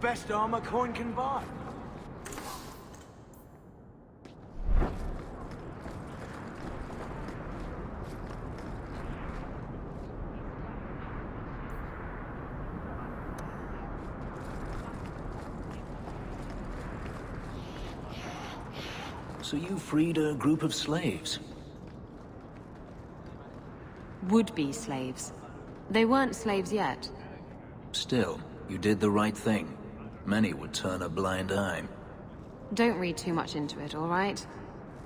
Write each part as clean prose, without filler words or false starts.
best armor coin can buy. So you freed a group of slaves? Would-be slaves. They weren't slaves yet. Still, you did the right thing. Many would turn a blind eye. Don't read too much into it, all right?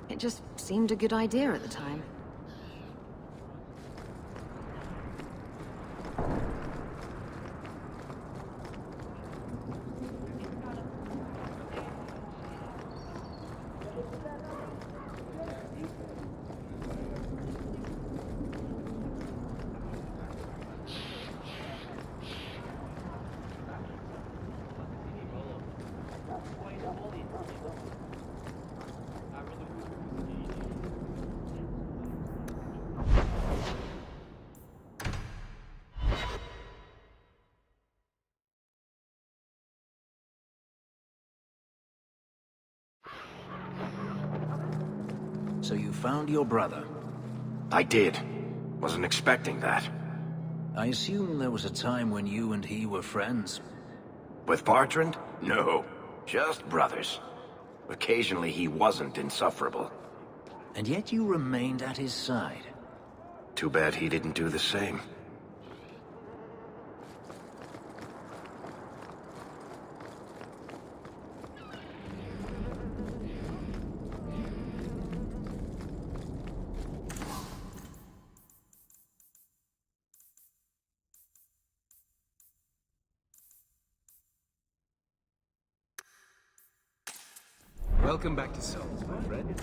It just seemed a good idea at the time. So you found your brother? I did. Wasn't expecting that. I assume there was a time when you and he were friends? With Bertrand? No. Just brothers. Occasionally he wasn't insufferable. And yet you remained at his side. Too bad he didn't do the same. Welcome back to Souls, my friend.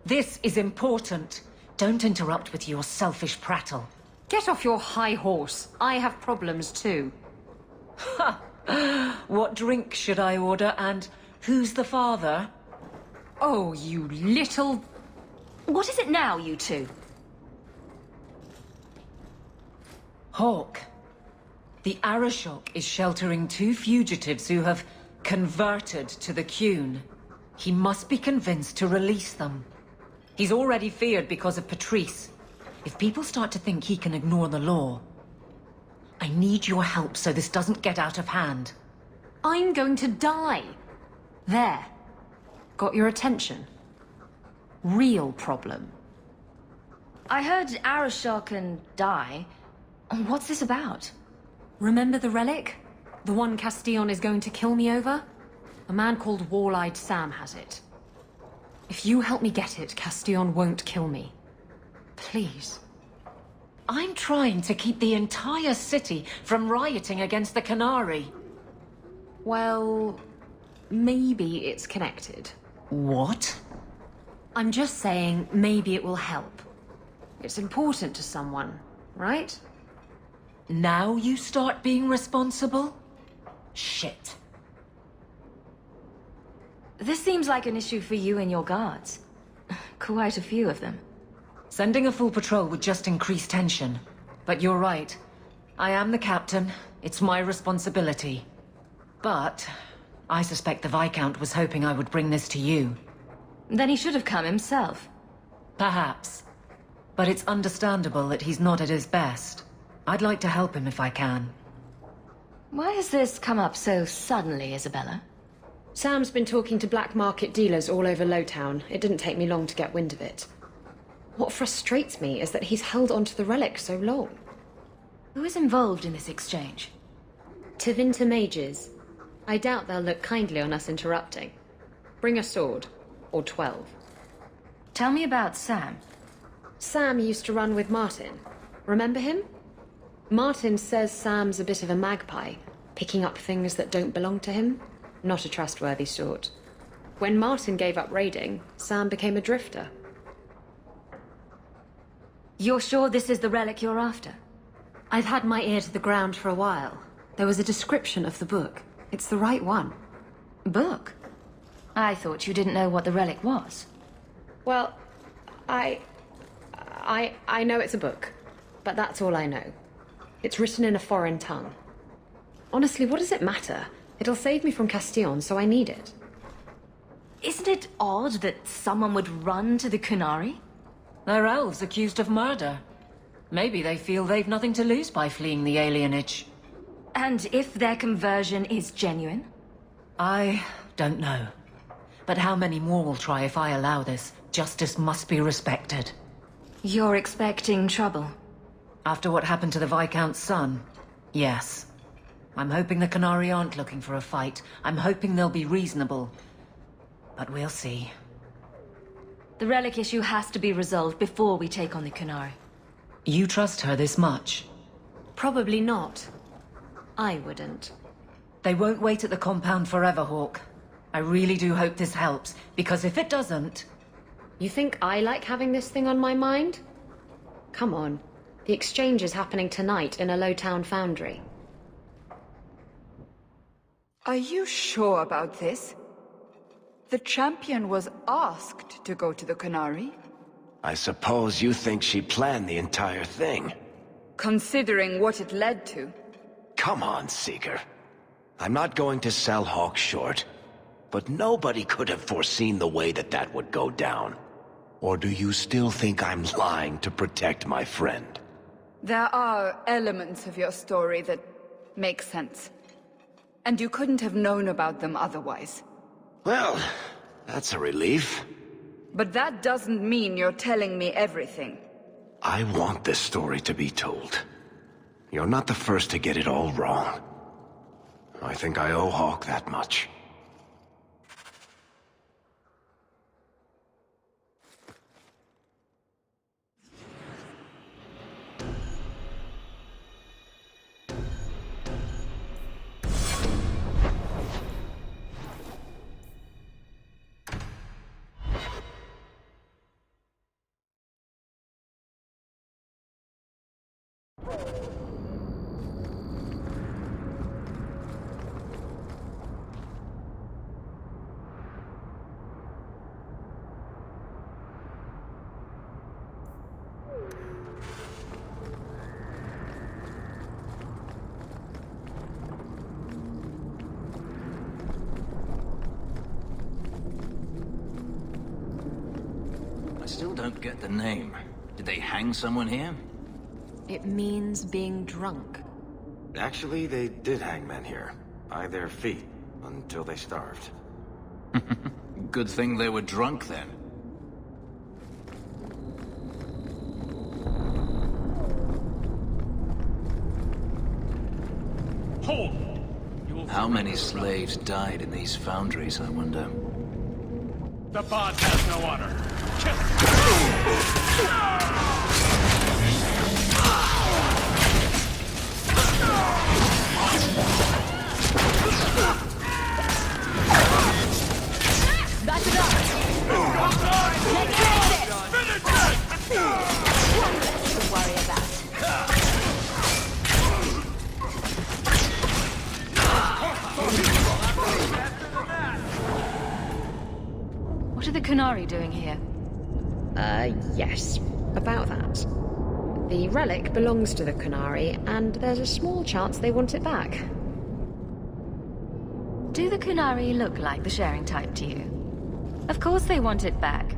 This is important. Don't interrupt with your selfish prattle. Get off your high horse. I have problems too. Ha! What drink should I order, and who's the father? Oh, you little... What is it now, you two? Hawk. The Arashok is sheltering two fugitives who have converted to the Qun. He must be convinced to release them. He's already feared because of Patrice. If people start to think he can ignore the law, I need your help so this doesn't get out of hand. I'm going to die. There. Got your attention? Real problem. I heard Arashok can die. What's this about? Remember the relic? The one Castillon is going to kill me over? A man called Wall-Eyed Sam has it. If you help me get it, Castillon won't kill me. Please. I'm trying to keep the entire city from rioting against the Canary. Well, maybe it's connected. What? I'm just saying maybe it will help. It's important to someone, right? Now you start being responsible? Shit. This seems like an issue for you and your guards. Quite a few of them. Sending a full patrol would just increase tension. But you're right. I am the captain. It's my responsibility. But I suspect the Viscount was hoping I would bring this to you. Then he should have come himself. Perhaps. But it's understandable that he's not at his best. I'd like to help him if I can. Why has this come up so suddenly, Isabella? Sam's been talking to black market dealers all over Lowtown. It didn't take me long to get wind of it. What frustrates me is that he's held onto the relic so long. Who is involved in this exchange? Tevinter mages. I doubt they'll look kindly on us interrupting. Bring a sword. Or 12. Tell me about Sam. Sam used to run with Martin. Remember him? Martin says Sam's a bit of a magpie, picking up things that don't belong to him. Not a trustworthy sort. When Martin gave up raiding, Sam became a drifter. You're sure this is the relic you're after? I've had my ear to the ground for a while. There was a description of the book. It's the right one. Book? I thought you didn't know what the relic was. Well, I know it's a book, but that's all I know. It's written in a foreign tongue. Honestly, what does it matter? It'll save me from Castillon, so I need it. Isn't it odd that someone would run to the Qunari? They're elves accused of murder. Maybe they feel they've nothing to lose by fleeing the alienage. And if their conversion is genuine? I don't know. But how many more will try if I allow this? Justice must be respected. You're expecting trouble? After what happened to the Viscount's son, yes. I'm hoping the Qunari aren't looking for a fight. I'm hoping they'll be reasonable. But we'll see. The relic issue has to be resolved before we take on the Qunari. You trust her this much? Probably not. I wouldn't. They won't wait at the compound forever, Hawk. I really do hope this helps, because if it doesn't... You think I like having this thing on my mind? Come on. The exchange is happening tonight in a low-town foundry. Are you sure about this? The champion was asked to go to the Qunari. I suppose you think she planned the entire thing. Considering what it led to. Come on, Seeker. I'm not going to sell Hawk short, but nobody could have foreseen the way that would go down. Or do you still think I'm lying to protect my friend? There are elements of your story that make sense. And you couldn't have known about them otherwise. Well, that's a relief. But that doesn't mean you're telling me everything. I want this story to be told. You're not the first to get it all wrong. I think I owe Hawk that much. I still don't get the name. Did they hang someone here? It means being drunk. Actually, they did hang men here. By their feet. Until they starved. Good thing they were drunk then. Hold! How many slaves died in these foundries, I wonder? The bond has no honor. Kill it! That's enough! Let's finish this! One less to worry about. What are the Qunari doing here? Yes. About that. The relic belongs to the Qunari, and there's a small chance they want it back. Do the Qunari look like the sharing type to you? Of course they want it back.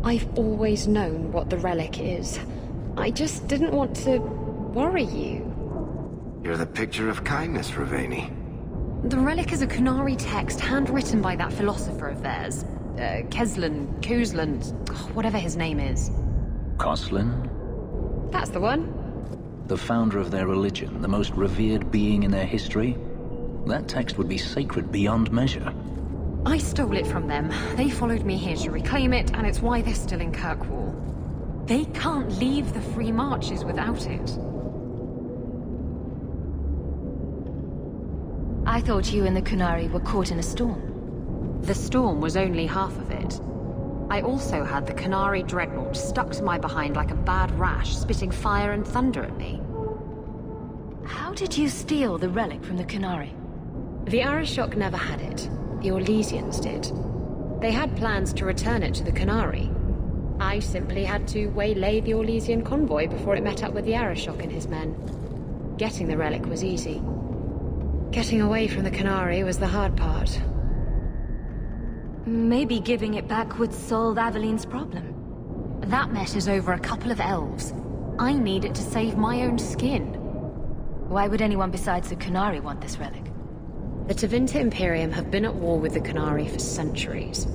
I've always known what the relic is. I just didn't want to worry you. You're the picture of kindness, Ravani. The relic is a Qunari text handwritten by that philosopher of theirs. Kozlan, whatever his name is. Kozlan? That's the one. The founder of their religion, the most revered being in their history? That text would be sacred beyond measure. I stole it from them. They followed me here to reclaim it, and it's why they're still in Kirkwall. They can't leave the Free Marches without it. I thought you and the Qunari were caught in a storm. The storm was only half of it. I also had the Canary Dreadnought stuck to my behind like a bad rash, spitting fire and thunder at me. How did you steal the relic from the Canary? The Arishok never had it. The Orlesians did. They had plans to return it to the Canary. I simply had to waylay the Orlesian convoy before it met up with the Arishok and his men. Getting the relic was easy. Getting away from the Canary was the hard part. Maybe giving it back would solve Aveline's problem. That messes over a couple of elves. I need it to save my own skin. Why would anyone besides the Canary want this relic? The Tevinter Imperium have been at war with the Canary for centuries.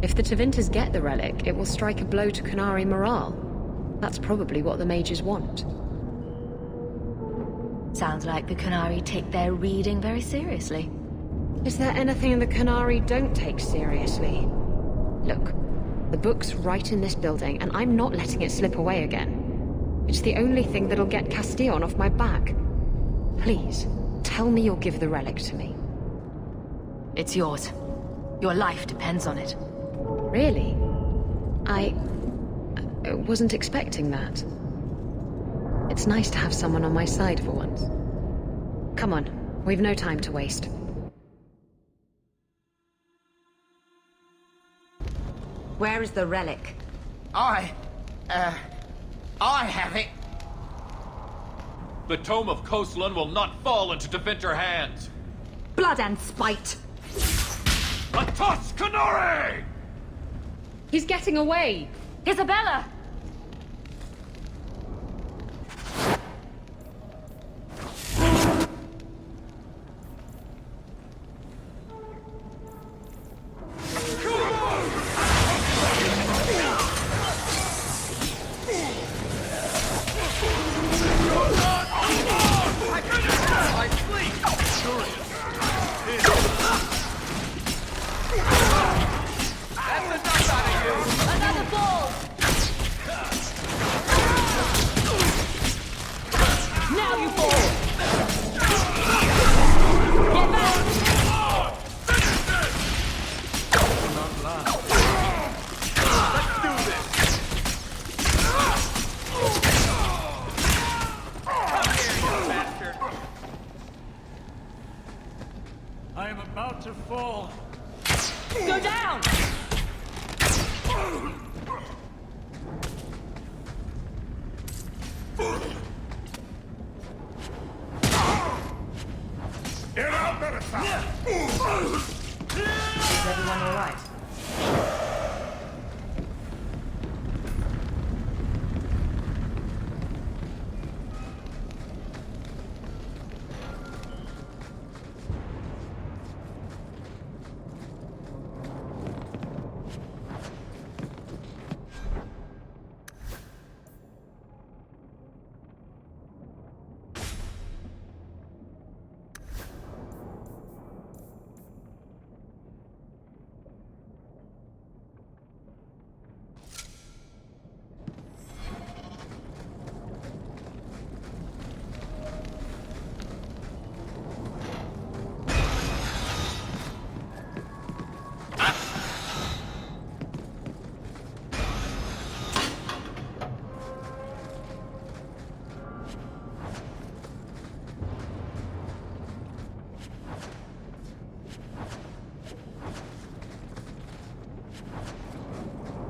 If the Tevinters get the relic, it will strike a blow to Canary morale. That's probably what the mages want. Sounds like the Canary take their reading very seriously. Is there anything the Canary don't take seriously? Look, the book's right in this building, and I'm not letting it slip away again. It's the only thing that'll get Castillon off my back. Please, tell me you'll give the relic to me. It's yours. Your life depends on it. Really? I wasn't expecting that. It's nice to have someone on my side for once. Come on, we've no time to waste. Where is the relic? I have it. The Tome of Koslan will not fall into Tevinter hands. Blood and spite! Atos Canary! He's getting away! Isabella! I am about to fall. Go down! Get out, Better! Is everyone all right?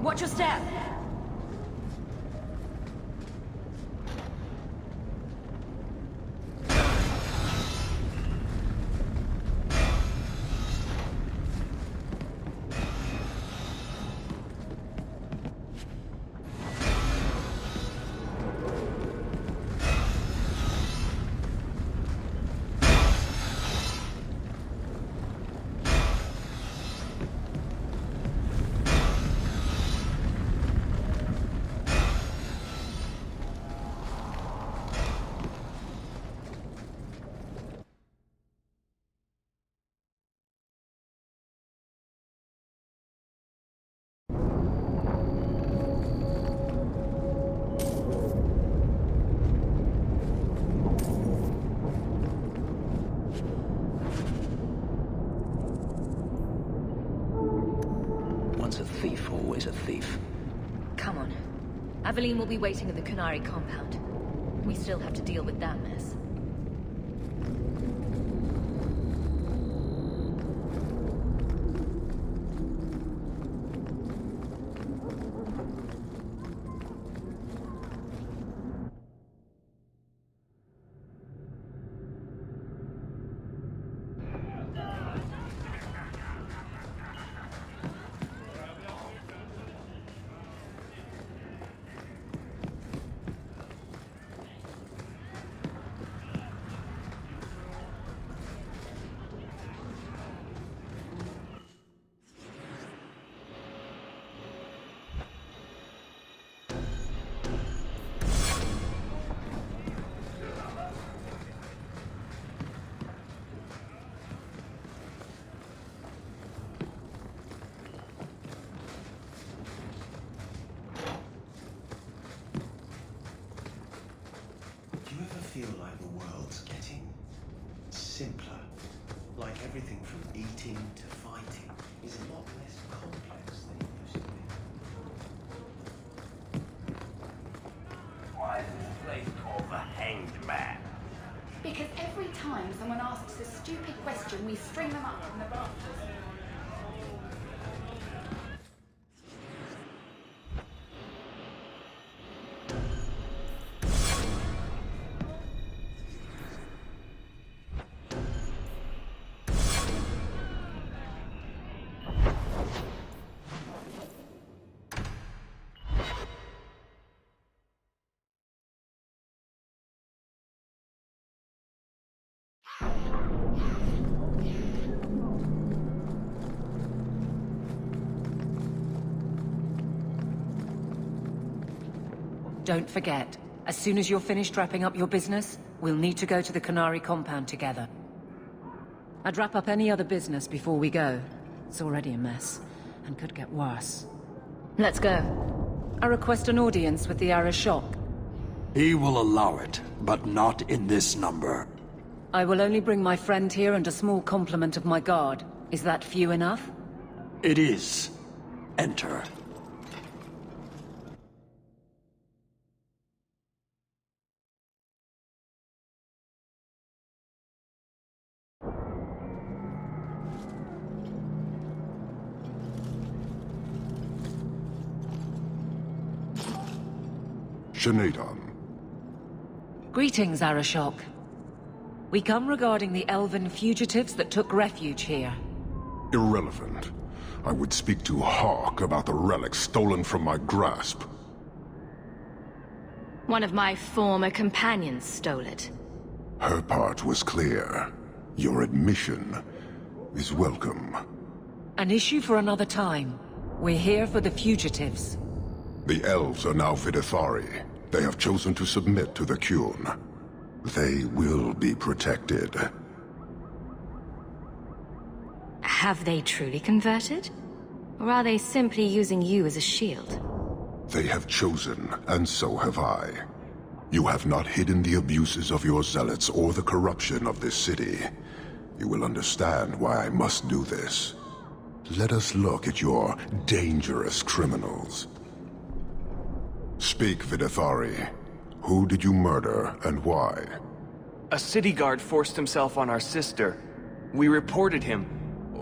Watch your step! Once a thief, always a thief. Come on. Aveline will be waiting at the Canary compound. We still have to deal with that mess. Feel like the world's getting simpler. Like everything from eating to fighting is a lot less complex than it used to be. Why is this place called the Hanged Man? Because every time someone asks a stupid question, we string them up from the rafters. Don't forget, as soon as you're finished wrapping up your business, we'll need to go to the Canary compound together. I'd wrap up any other business before we go. It's already a mess, and could get worse. Let's go. I request an audience with the Arashok. He will allow it, but not in this number. I will only bring my friend here and a small complement of my guard. Is that few enough? It is. Enter. Shanadon. Greetings, Arashok. We come regarding the elven fugitives that took refuge here. Irrelevant. I would speak to Hawk about the relic stolen from my grasp. One of my former companions stole it. Her part was clear. Your admission is welcome. An issue for another time. We're here for the fugitives. The elves are now Vidithari. They have chosen to submit to the Qun. They will be protected. Have they truly converted? Or are they simply using you as a shield? They have chosen, and so have I. You have not hidden the abuses of your zealots or the corruption of this city. You will understand why I must do this. Let us look at your dangerous criminals. Speak, Vidithari. Who did you murder, and why? A city guard forced himself on our sister. We reported him,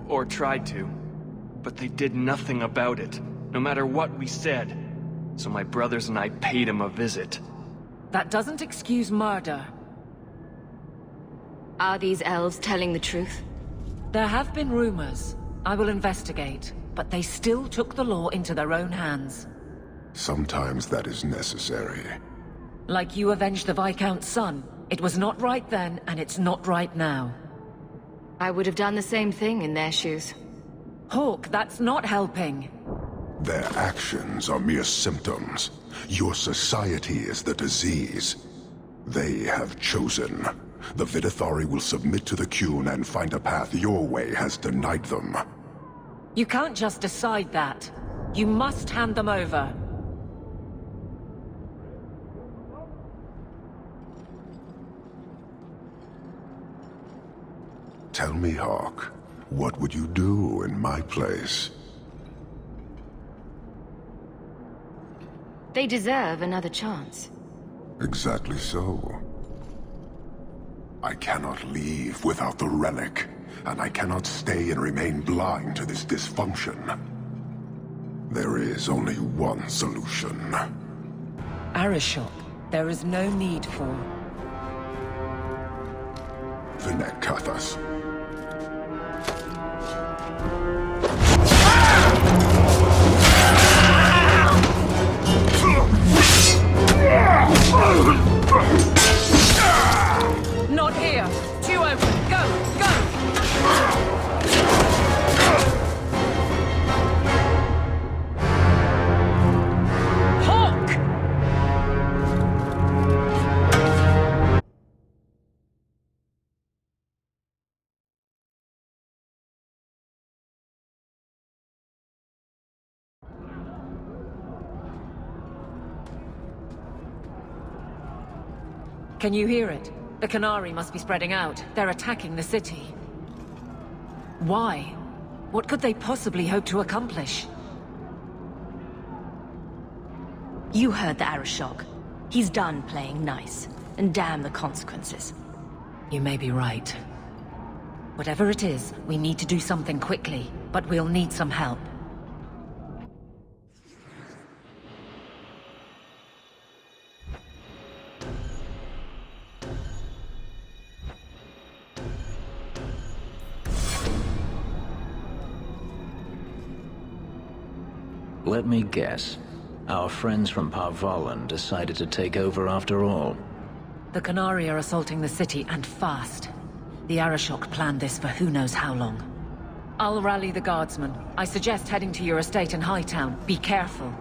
or tried to. But they did nothing about it, no matter what we said. So my brothers and I paid him a visit. That doesn't excuse murder. Are these elves telling the truth? There have been rumors. I will investigate, but they still took the law into their own hands. Sometimes that is necessary. Like you avenged the Viscount's son. It was not right then, and it's not right now. I would have done the same thing in their shoes. Hawk, that's not helping. Their actions are mere symptoms. Your society is the disease. They have chosen. The Vidithari will submit to the Qun and find a path your way has denied them. You can't just decide that. You must hand them over. Tell me, Hawk, what would you do in my place? They deserve another chance. Exactly so. I cannot leave without the relic, and I cannot stay and remain blind to this dysfunction. There is only one solution. Arishok, there is no need for... Vinekathas. Not here! Two open! Go! Go! Hawk! Can you hear it? The Qunari must be spreading out. They're attacking the city. Why? What could they possibly hope to accomplish? You heard the Arishok. He's done playing nice. And damn the consequences. You may be right. Whatever it is, we need to do something quickly, but we'll need some help. Let me guess. Our friends from Parvalan decided to take over after all. The Qunari are assaulting the city, and fast. The Arishok planned this for who knows how long. I'll rally the guardsmen. I suggest heading to your estate in Hightown. Be careful.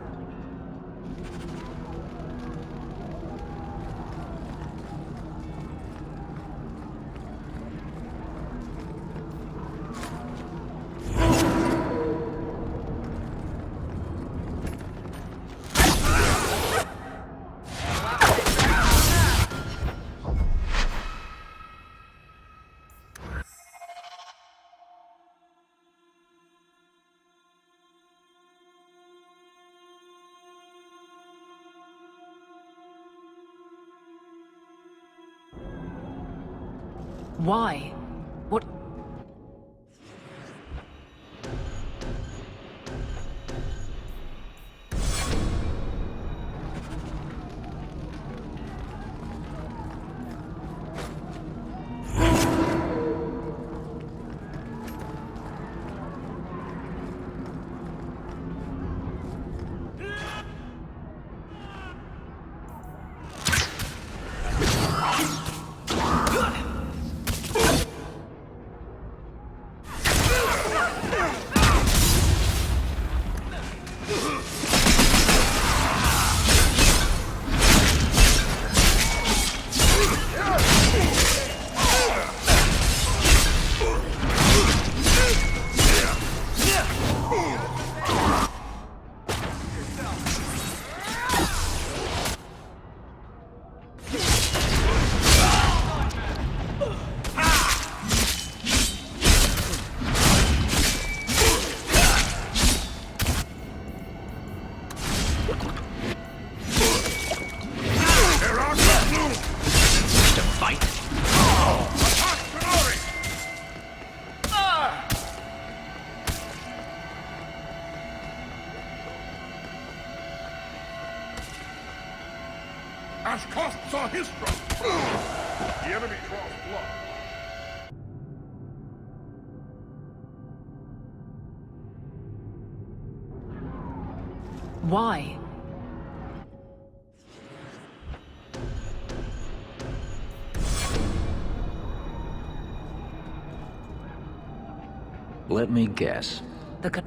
Why? What? As costs are his strike. The enemy draws blood. Why? Let me guess. The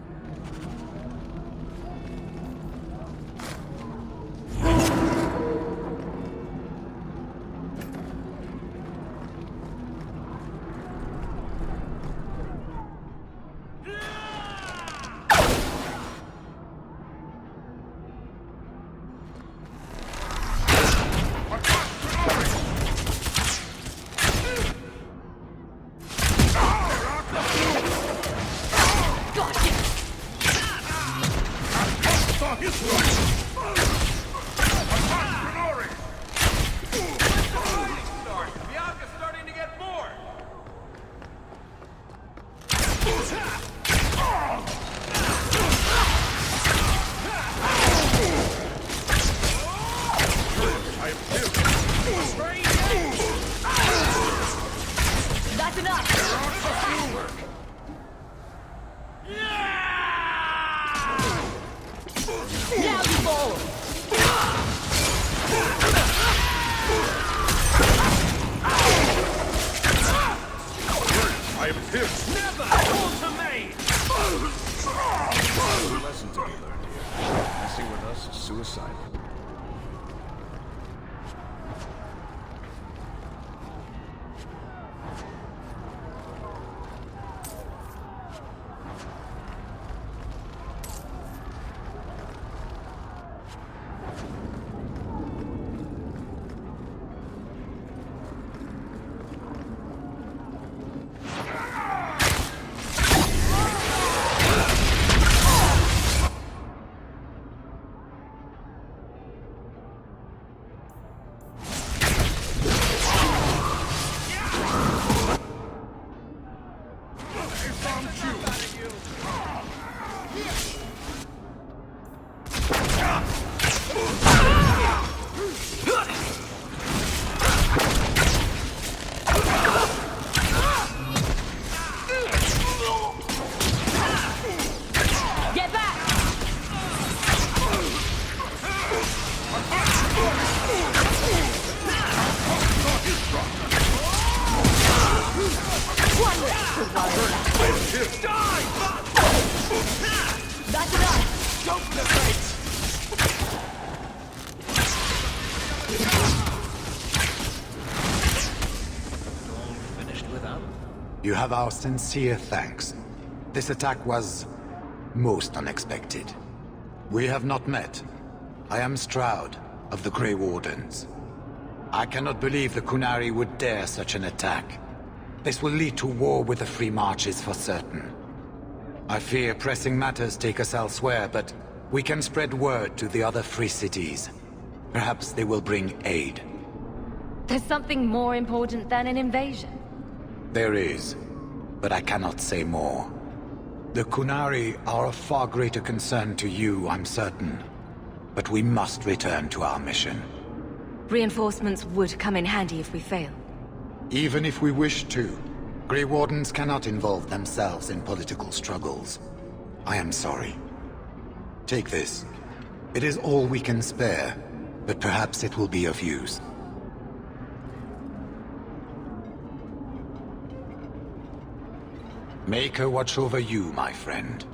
That's enough! Now you fall! I am here. Never! Hold to me! Lesson to be learned here. Messing with us is suicidal. That's enough! Don't negate! Finished without? You have our sincere thanks. This attack was most unexpected. We have not met. I am Stroud, of the Grey Wardens. I cannot believe the Qunari would dare such an attack. This will lead to war with the Free Marches for certain. I fear pressing matters take us elsewhere, but we can spread word to the other free cities. Perhaps they will bring aid. There's something more important than an invasion. There is, but I cannot say more. The Qunari are of far greater concern to you, I'm certain. But we must return to our mission. Reinforcements would come in handy if we fail. Even if we wish to, Grey Wardens cannot involve themselves in political struggles. I am sorry. Take this. It is all we can spare, but perhaps it will be of use. Make her watch over you, my friend.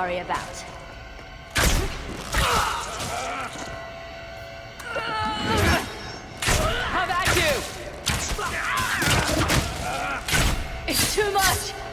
worry about. How about you? It's too much!